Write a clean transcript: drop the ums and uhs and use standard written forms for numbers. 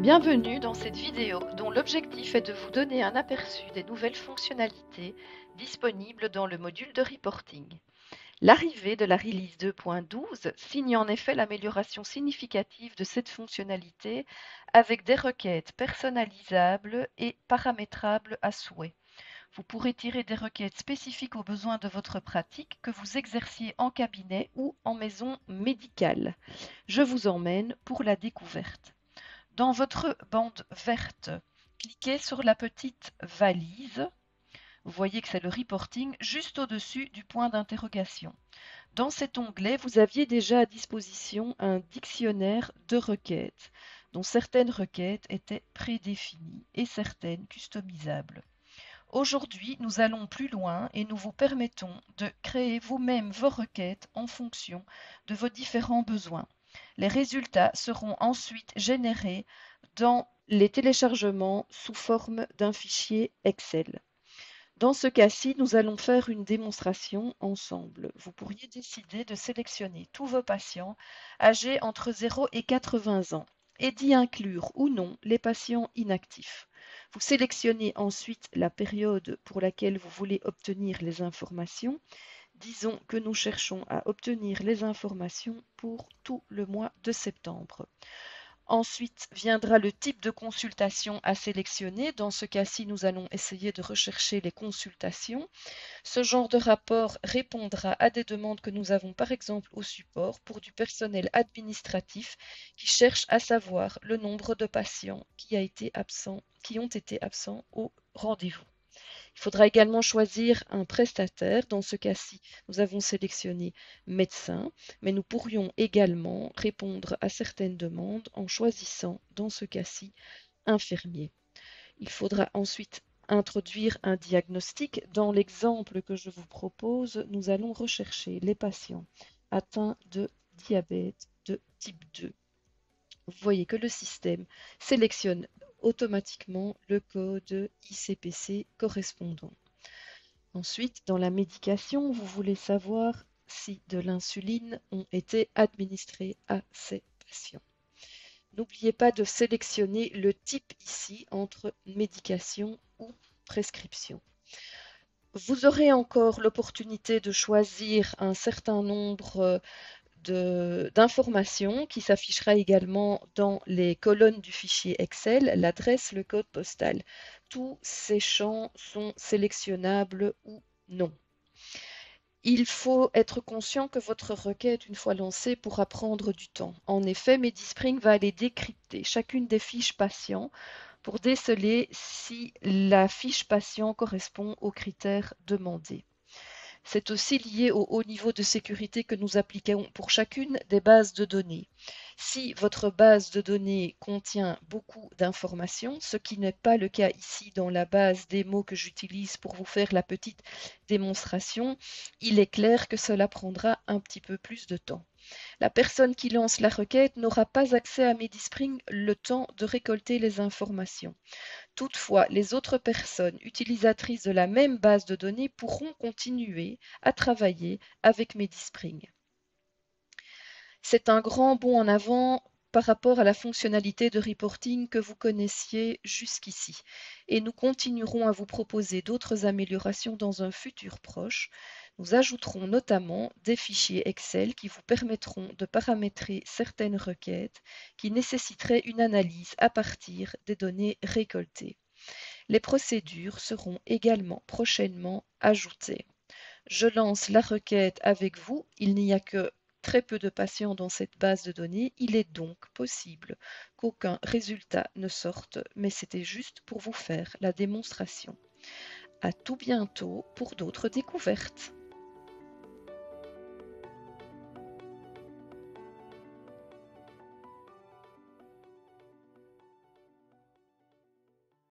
Bienvenue dans cette vidéo dont l'objectif est de vous donner un aperçu des nouvelles fonctionnalités disponibles dans le module de reporting. L'arrivée de la release 2.12 signe en effet l'amélioration significative de cette fonctionnalité avec des requêtes personnalisables et paramétrables à souhait. Vous pourrez tirer des requêtes spécifiques aux besoins de votre pratique, que vous exerciez en cabinet ou en maison médicale. Je vous emmène pour la découverte. Dans votre bande verte, cliquez sur la petite valise. Vous voyez que c'est le reporting juste au-dessus du point d'interrogation. Dans cet onglet, vous aviez déjà à disposition un dictionnaire de requêtes, dont certaines requêtes étaient prédéfinies et certaines customisables. Aujourd'hui, nous allons plus loin et nous vous permettons de créer vous-même vos requêtes en fonction de vos différents besoins. Les résultats seront ensuite générés dans les téléchargements sous forme d'un fichier Excel. Dans ce cas-ci, nous allons faire une démonstration ensemble. Vous pourriez décider de sélectionner tous vos patients âgés entre 0 et 80 ans et d'y inclure ou non les patients inactifs. Vous sélectionnez ensuite la période pour laquelle vous voulez obtenir les informations. Disons que nous cherchons à obtenir les informations pour tout le mois de septembre. Ensuite viendra le type de consultation à sélectionner. Dans ce cas-ci, nous allons essayer de rechercher les consultations. Ce genre de rapport répondra à des demandes que nous avons par exemple au support pour du personnel administratif qui cherche à savoir le nombre de patients qui ont été absents au rendez-vous. Il faudra également choisir un prestataire. Dans ce cas-ci, nous avons sélectionné médecin, mais nous pourrions également répondre à certaines demandes en choisissant, dans ce cas-ci, infirmier. Il faudra ensuite introduire un diagnostic. Dans l'exemple que je vous propose, nous allons rechercher les patients atteints de diabète de type 2. Vous voyez que le système sélectionne automatiquement le code ICPC correspondant. Ensuite, dans la médication, vous voulez savoir si de l'insuline ont été administrées à ces patients. N'oubliez pas de sélectionner le type ici entre médication ou prescription. Vous aurez encore l'opportunité de choisir un certain nombre d'informations qui s'affichera également dans les colonnes du fichier Excel, l'adresse, le code postal. Tous ces champs sont sélectionnables ou non. Il faut être conscient que votre requête, une fois lancée, pourra prendre du temps. En effet, MediSpring va aller décrypter chacune des fiches patients pour déceler si la fiche patient correspond aux critères demandés. C'est aussi lié au haut niveau de sécurité que nous appliquons pour chacune des bases de données. Si votre base de données contient beaucoup d'informations, ce qui n'est pas le cas ici dans la base des mots que j'utilise pour vous faire la petite démonstration, il est clair que cela prendra un petit peu plus de temps. La personne qui lance la requête n'aura pas accès à MediSpring le temps de récolter les informations. Toutefois, les autres personnes utilisatrices de la même base de données pourront continuer à travailler avec MediSpring. C'est un grand bond en avant par rapport à la fonctionnalité de reporting que vous connaissiez jusqu'ici. Et nous continuerons à vous proposer d'autres améliorations dans un futur proche. Nous ajouterons notamment des fichiers Excel qui vous permettront de paramétrer certaines requêtes qui nécessiteraient une analyse à partir des données récoltées. Les procédures seront également prochainement ajoutées. Je lance la requête avec vous. Il n'y a que très peu de patients dans cette base de données. Il est donc possible qu'aucun résultat ne sorte, mais c'était juste pour vous faire la démonstration. À tout bientôt pour d'autres découvertes.